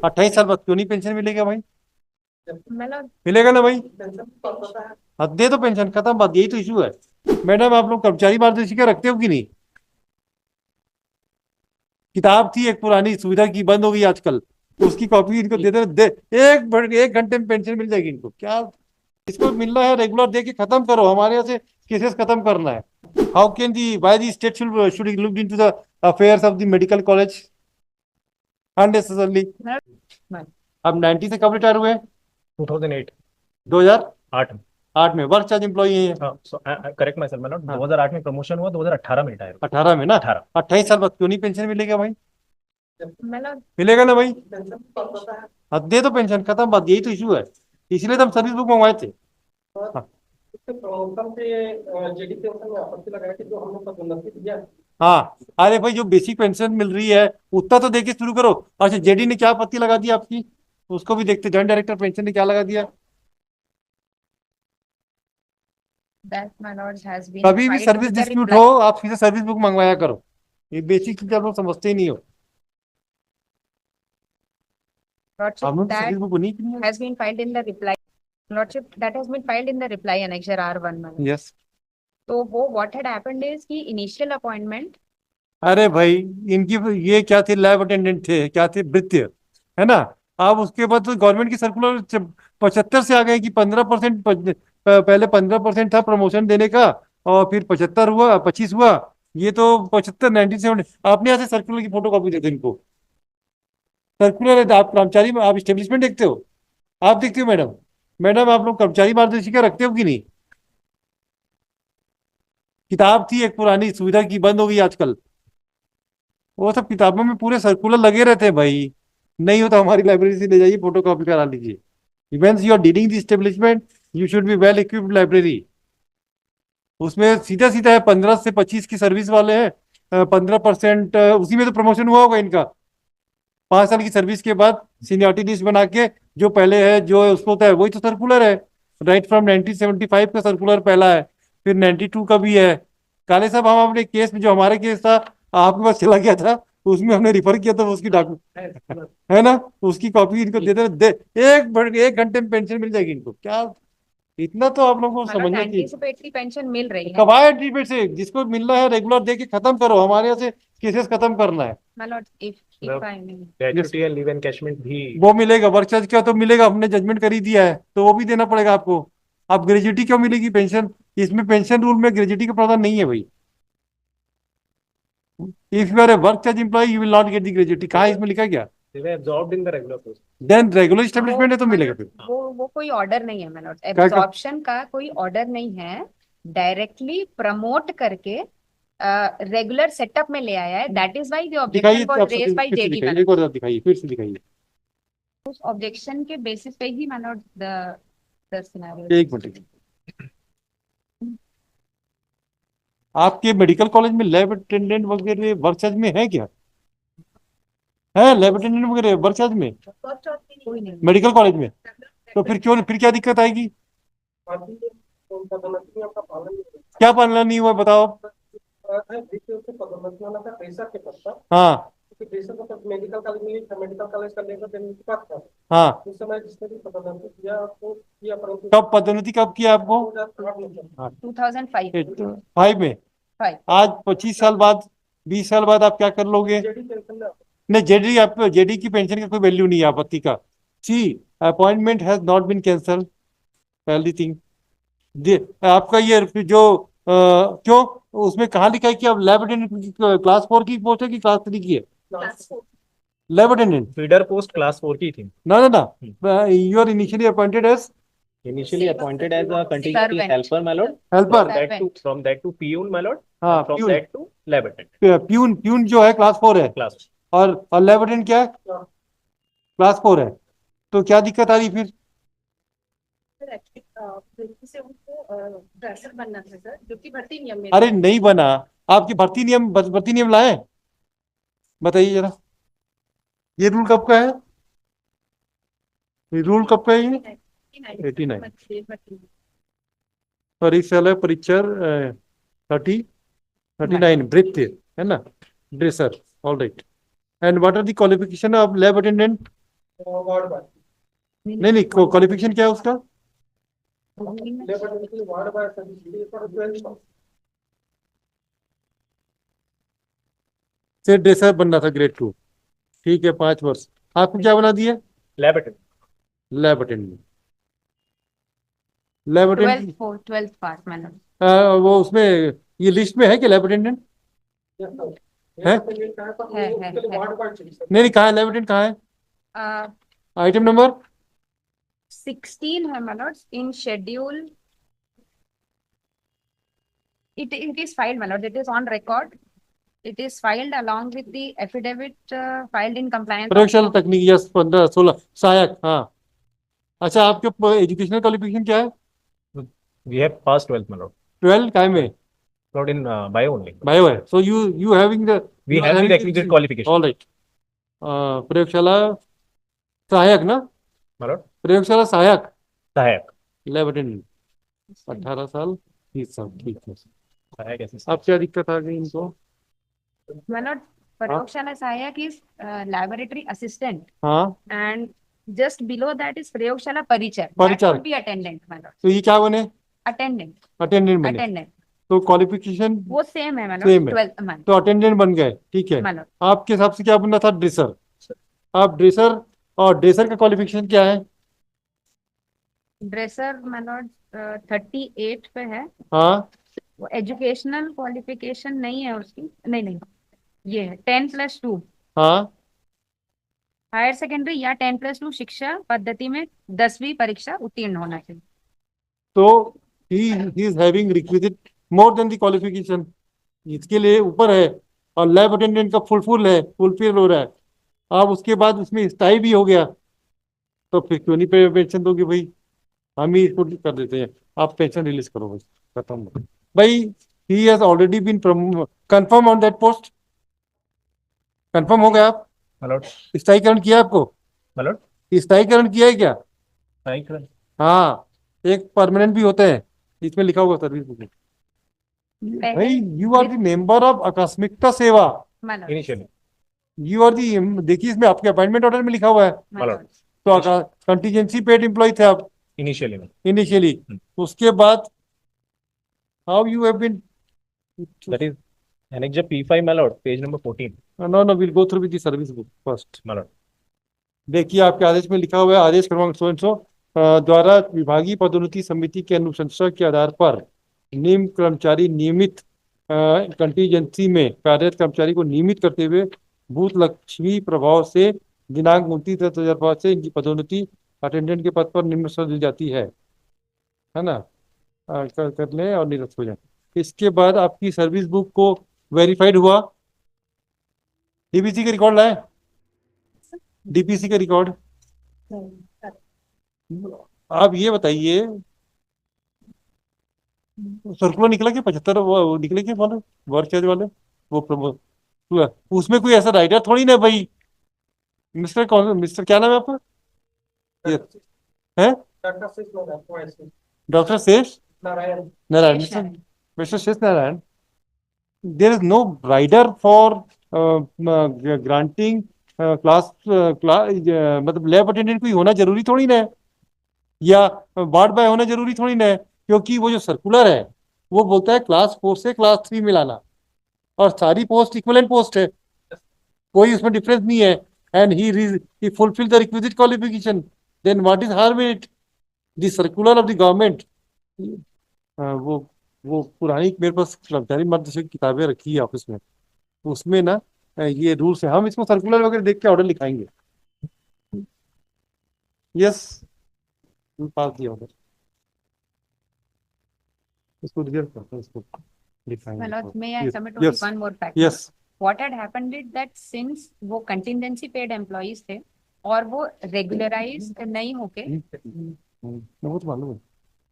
28 साल बाद क्यों नहीं पेंशन मिलेगा भाई? मतलब मिलेगा ना भाई। हाँ, दे दो पेंशन, खत्म बात, यही तो इशू है। मैडम आप लोग कर्मचारी मार्गदर्शिका क्या रखते हो कि नहीं? किताब थी एक पुरानी सुविधा की, बंद हो गई आजकल, उसकी कॉपी इनको दे दे, एक घंटे में पेंशन मिल जाएगी इनको क्या? इसको मिलना है रेगुलर, दे के खत्म करो, हमारे यहाँ से केसेस खत्म करना है। How can the why the state should look into the affairs of the medical college unnecessarily? अब 90 से कब रिटायर हुए? 2008। 2008 8। में वर्क चार्ज एम्प्लॉई है। हाँ, करेक्ट माई सर, मतलब हाँ, 2008 में प्रमोशन हुआ, 2018 में रिटायर हुआ। 18 में ना। 18। 28 साल बाद क्यों नहीं पेंशन मिलेगा भाई? मतलब मिलेगा ना भाई। हाँ, दे दो पेंशन, खत्म बात, यही तो इशू है। इसलिए तो हम सर्विस बुक मंगवाए थे। हाँ। हाँ, अरे भाई जो बेसिक पेंशन मिल रही है उतना तो देके शुरू करो। अच्छा, जेडी ने क्या आपत्ति लगा दी आपकी? उसको भी देखते, जॉइंट डायरेक्टर पेंशन ने क्या लगा दिया? that my lord has been कभी भी filed service in the dispute reply. हो, आप सीधे सर्विस बुक मंगवाया करो। ये बेसिक चीज आप लोग समझते ही नहीं हो। Lordship, हम लोग that सर्विस बुक नहीं की has been filed in the reply. Lordship, that has been filed in the reply annexure R1 में. है। यस। तो वो what had happened is कि initial appointment. अरे भाई, इनकी ये क्या थे, लैब अटेंडेंट थे, क्या थे, भृत्य, है ना। अब उसके बाद तो गवर्नमेंट की सर्कुलर 75 से आ गए कि 15%, पहले 15% था प्रमोशन देने का, और फिर 75 हुआ, 25 हुआ। ये तो 75, 97। आपने यहाँ से सर्कुलर की फोटो कॉपी दे दो इनको। सर्कुलर है, आप कर्मचारी में, आप स्टेब्लिशमेंट देखते हो? आप देखते हो मैडम? मैडम आप लोग कर्मचारी मार्गदर्शिका रखते हो कि नहीं? किताब थी एक पुरानी सुविधा की, बंद हो गई आजकल। वो सब किताबों में पूरे सर्कुलर लगे रहते हैं भाई। नहीं हो तो हमारी लाइब्रेरी से ले जाइए, फोटो कॉपी करा लीजिए। Events you are dealing the establishment, you should be well equipped library. उसमें सीधा सीधा है, 15 से 25 की सर्विस वाले हैं, 15%, उसी में तो प्रमोशन हुआ होगा इनका। 5 साल की सर्विस के बाद सीनियरिटी लिस्ट बना के, जो पहले है जो है उसको होता है, वही तो सर्कुलर है। राइट फ्रॉम 1975 का सर्कुलर पहला है, फिर 92 का भी है। काले साहब, हम अपने केस में, जो हमारे केस था आपके पास चला गया था, उसमें हमने रिफर किया था, उसकी डॉक्यूमेंट है ना, उसकी कॉपी इनको दे। एक घंटे में पेंशन मिल जाएगी इनको क्या? इतना तो आप लोगों को मतलब समझना चाहिए। एंटीसिपेटरी पेंशन मिल रही है. कब आए ट्रीटमेंट से, जिसको मिलना है रेगुलर दे के खत्म करो, हमारे यहाँ से केसेस खत्म करना है। My lord, if मतलब I may. Yes, gratuity and leave encashment भी। वो मिलेगा, वर्क चार्ज का तो मिलेगा, हमने जजमेंट कर ही दिया है, तो वो भी देना पड़ेगा आपको। आप ग्रेजुटी क्यों मिलेगी पेंशन? इसमें पेंशन रूल में ग्रेजुटी का प्रावधान नहीं है भाई। If you are a work charge employ you will not get the gratuity, कहाँ इसमें लिखा है क्या? They were absorbed in the regular post. Then regular वो स्टेब्लिशमेंट है तो मिलेगा मतलब फिर। वो कोई ऑर्डर नहीं है my lord. क्या का? एब्जॉर्प्शन का कोई ऑर्डर नहीं है. डायरेक्टली प्रमोट करके रेगुलर सेटअप में ले आया है. दैट इज वाई द दिखाइए ऑब्जेक्शन वाज आप रेज्ड बाय फिर से जेडी. दिखाइए, एक और दिखाइए, फिर से दिखाइए। उस ऑब्जेक्शन के बेसिस पे ही my lord the scenario. एक मिनट, आपके मेडिकल कॉलेज में लैब अटेंडेंट वगैरह वर्क चार्ज में है क्या? है लैब अटेंडेंट वगैरह वर्क चार्ज में कोई नहीं. मेडिकल कॉलेज में? तो फिर क्यों, फिर क्या दिक्कत आएगी? क्या पालना नहीं हुआ बताओ? हाँ। हाँ, कब पदोन्नति कब किया आपको? 2005. 5 में। 5. आज 25 साल बाद, 20 साल बाद आप क्या कर लोगे? नहीं, जेडी, आप जेडी की पेंशन का कोई वैल्यू नहीं है आपत्ति का। See, appointment has not been cancel, पहली थिंग। आपका ये जो क्यों, उसमें कहाँ लिखा है कि आप लैब अटेंडेंट क्लास 4 की पोस्ट है कि क्लास 3 की है? Lab attendant. Feeder post class 4 की थी। ना ना ना, you are initially appointed as Initially appointed as a continuity Servant. helper, my lord. Helper. From that to peon, my lord. हाँ, And from peon. that to lab attendant. Peon, peon जो है class 4 है। Class. और lab attendant क्या है? Class 4 है। तो क्या दिक्कत आ रही फिर? से उनको ड्रेसर बनना था सर, जो कि भर्ती नियम में. अरे नहीं बना। आपकी भर्ती नियम लाए? बताइए जरा, ये रूल कब का है? ये रूल कब का है ये? 89। और इस साल है परीक्षा 39 भृत्य, है ना, dresser. All right. And what are the qualification of lab attendant? नहीं नहीं, क्वालिफिकेशन क्या है उसका? से ड्रेसर बनना था ग्रेड 2, ठीक है, 5 वर्ष। आपको क्या बना दिया? Lab attendant. Lab attendant. Lab attendant 12th पास मैडम। वो उसमें ये लिस्ट में है कि लैब अटेंडेंट है? है। नहीं नहीं, कहाँ है लैब अटेंडेंट, कहाँ है? आइटम नंबर 16 है madam in schedule. It is filed, my lord. It is on record. It is filed along with the affidavit filed in compliance. प्रयोगशाला तकनीक, यस, 15-16 सहायक, हाँ। अच्छा, आपके एजुकेशनल क्वालिफिकेशन क्या है? We have passed 12th, my lord. 12 काय में? Not in bio only. Bio है, so you having the, We have the requisite qualification. All right. प्रयोगशाला सहायक ना? My lord. प्रयोगशाला सहायक सहायक। लैब अटेंडेंट 18 साल 30 साल, ठीक है। सहायक assistant. अब क्या दिक्कत आ गई इनको? My lord, Prayogshana Sahayak is laboratory assistant, हाँ, and just below that is Prayogshana Parichar. That परिचर। would be attendant, my lord. तो ये क्या बने? Attendant. अटेंडेंट बने। Attendant. तो क्वालिफिकेशन वो सेम है, my lord. सेम है, 12th month, तो अटेंडेंट बन गए, ठीक है। my lord. आपके हिसाब से क्या बनना था? ड्रेसर। आप ड्रेसर, और ड्रेसर का क्वालिफिकेशन क्या है? Dresser, my lord, 38 पे है। हाँ, वो एजुकेशनल क्वालिफिकेशन नहीं है उसकी, नहीं, ये है 10+2 हाँ, हायर सेकेंडरी या 10+2 शिक्षा पद्धति में 10वीं परीक्षा उत्तीर्ण होना चाहिए। तो he is having requisite more than the qualification, इसके लिए ऊपर है। और लैब अटेंडेंट का फुल है, फुलफिल हो रहा है। अब उसके बाद उसमें स्टाई भी हो गया, तो फिर क्यों नहीं पेंशन दोगे भाई? हम ही इसको कर देते हैं, आप पेंशन रिलीज करो बस, खत्म भाई। He has already been confirm on that post. Confirm हो गया आप? My lord. स्थायीकरण किया आपको? My lord. स्थायीकरण किया है क्या? Thank you. हाँ, एक परमानेंट भी होते हैं, इसमें लिखा होगा सर्विस बुक में। भाई, you are the member of आकस्मिकता सेवा। Initially. यू आर दी, देखिए इसमें आपके अपॉइंटमेंट ऑर्डर में लिखा हुआ है। My lord. तो कंटीजेंसी पेड एम्प्लॉय थे आप Initially, my lord. इनिशियली, उसके बाद how you have been? That is Annexure P5, my lord, page number 14. No will go through with the service book first. My lord. देखिए आपके आदेश में लिखा हुआ है, आदेश क्रमांक 100 द्वारा विभागीय पदोन्नति समिति की अनुशंसा के आधार पर निम्न कर्मचारी नियमित कंटीजेंसी में कार्यरत कर्मचारी को नियमित करते हुए भूत लक्ष्मी प्रभाव से दिनांक 29/10/2005 से इनकी पदोन्नति अटेंडेंट के पद पर निम्न से दी जाती है ना? कर लें और निरस्त हो जाए। इसके बाद आपकी सर्विस बुक को वेरीफाइड हुआ, डीपीसी का रिकॉर्ड लाए, डीपीसी का रिकॉर्ड। आप ये बताइए, सर्कुलर निकला कि 75 वो निकले कि वाले वर्क चार्ज वाले, वो उसमें कोई ऐसा राइटर थोड़ी ना भाई। मिस्टर कौन, मिस्टर क्या नाम है आपका? है डॉक्टर शेष Narayan, mister Shesh Narayan. There is no rider for granting class, मतलब लैब अटेंडेंट कोई होना जरूरी थोड़ी ना है, या वार्ड बॉय होना जरूरी थोड़ी ना है, क्योंकि वो जो सर्कुलर है वो बोलता है क्लास 4 से क्लास 3 में लाना, और सारी पोस्ट इक्विवेलेंट पोस्ट है, कोई उसमें डिफरेंस नहीं है। And he fulfil the requisite qualification, then what is harm in it? The circular of the government. वो पुरानी मेरे पास कर्मचारी मार्गदर्शक की किताबें रखी है ऑफिस में, तो उसमें ना ये रूल्स है। हम इसको सर्कुलर वगैरह देख के ऑर्डर लिखाएंगे। यस, पास दिया ऑर्डर, इसको रिजल्ट करते हैं, इसको My lord, may I Yes, submit yes, one more fact? yes. What had happened is that since वो contingency paid employees थे और वो regularize नहीं होके, वो तो मालूम है।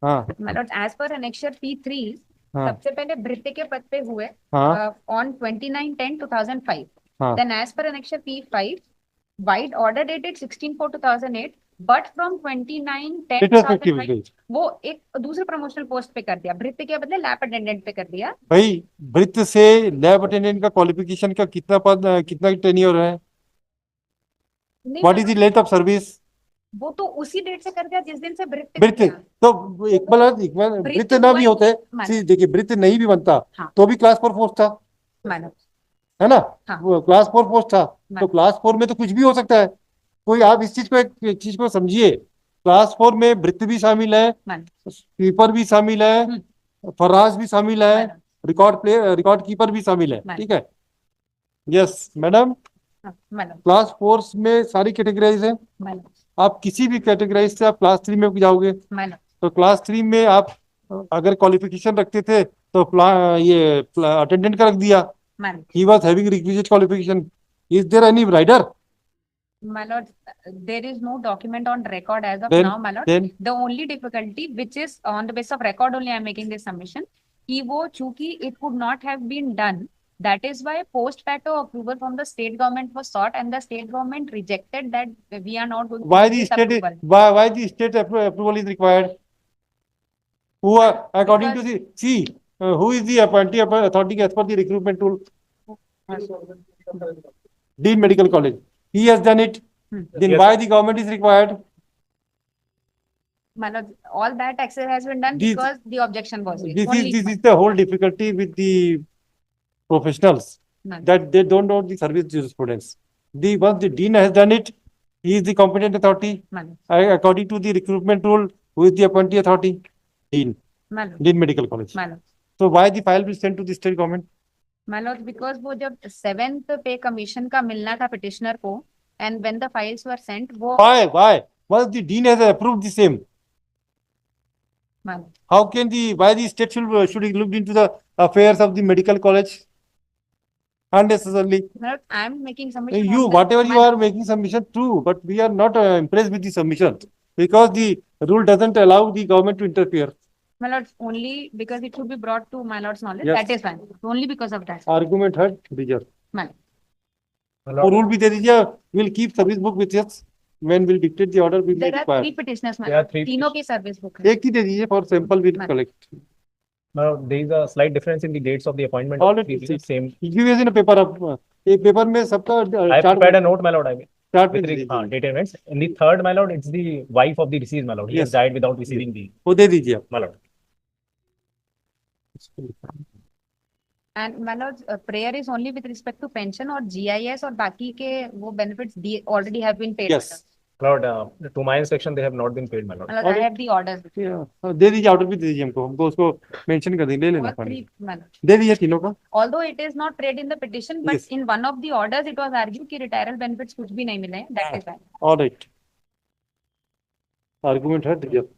हाँ, my lord, as per annexure P3 हाँ, सबसे पहले भृत्य के पद पे हुए हाँ, on 29/10/2005. हाँ, Then as per annexure P5, wide order dated 16/4/2008, but from 29/10/2005 retrospective। वो एक दूसरे प्रमोशनल पोस्ट पे कर दिया, भृत्य के बदले लैब अटेंडेंट पे कर दिया। भाई, भृत्य से लैब अटेंडेंट का क्वालिफिकेशन का कितना टेन्योर है? नहीं what is the length of service? वो तो उसी डेट से कर दिया जिस दिन से ब्रिथ ब्रिथ तो इक्वल ब्रिथ ब्रिथ ना भी हुआ होते, मानो देखिए ब्रिथ नहीं भी बनता हाँ तो भी क्लास 4 पोस्ट था, मानो है ना? हाँ वो क्लास 4 पोस्ट था, तो मानो क्लास 4 में तो कुछ भी हो सकता है। कोई आप इस चीज को एक चीज को समझिए, क्लास 4 में ब्रिथ भी शामिल है, मानो स्वीपर भी शामिल है, फराज भी शामिल है, मानो रिकॉर्ड कीपर भी शामिल है, मानो ठीक है? यस मैडम, मानो क्लास 4 में सारी कैटेगराइज है। मानो आप किसी भी कैटेगराइज से आप क्लास 3 में जाओगे, मानो तो क्लास 3 में आप अगर क्वालिफिकेशन रखते थे तो ये अटेंडेंट का रख दिया, मानो he was having requisite qualification. Is there any rider? My lord, there is no document on record as of then now, my lord. Then The only difficulty, which is on the basis of record only, I am making this submission. कि वो चूंकि it could not have been done, that is why post facto approval from the state government was sought, and the state government rejected that we are not going to why give the this state approval. why the state approval is required? Who are, according to Because the see who is the appointee authority as per the recruitment tool? Dean Medical College, he has done it. Then Yes, why sir. the government is required? my lord, all that access has been done This because the objection was raised. this Only is the whole difficulty with the professionals, my lord. that they don't know the service jurisprudence. The once the dean has done it, he is the competent authority. My lord. According to the recruitment rule, who is the appointee authority? Dean. My lord. Dean Medical College. My lord. So why the file will sent to the state government? My lord, because वो जब 7th पे commission का मिलना था petitioner को, and when the files were sent, वो Why? Once the dean has approved the same, my lord. how can why the state should look into the affairs of the medical college unnecessarily? My lord, I am making submission. You on the- whatever my you are making submission true, but we are not impressed with the submission because the rule doesn't allow the government to interfere. My lord, only because it should be brought to my lord's knowledge. Yes. That is fine. Only because of that. Argument heard, reserve. My lord. My वो lord, rule भी दे दीजिए, we'll keep service book with us when we'll dictate the order we may There are require. 3 petitioners, my There are lord. 3 तीनों की service book है. एक ही दे दीजिए for sample we'll Ma'am. collect. my lord, there is a slight difference in the dates of the appointment All of it the is. same. Give us in a paper of एक paper में सबका I have prepared a note, my lord. I mean, chart with में दे दीजिए. date events. In the third, my lord, it's the wife of the deceased, my lord. He has Yes. died without receiving the, वो दे दीजिए आप. my lord. And my lord, prayer is only with respect to pension और GIS और बाकी के वो benefits already have been paid. Yes. My lord, to my inspection, they have not been paid, my lord. My lord, I have the orders. दे दीजिए, order भी दे दीजिए हमको उसको मेंशन कर दीजिए, ले लेना All पानी. 3, my lord. दे दीजिए तीनों का. Although it is not read in the petition, but Yes. in one of the orders it was argued कि retirement benefits कुछ भी नहीं मिले हैं. That is why. All right. Argument heard, reserve.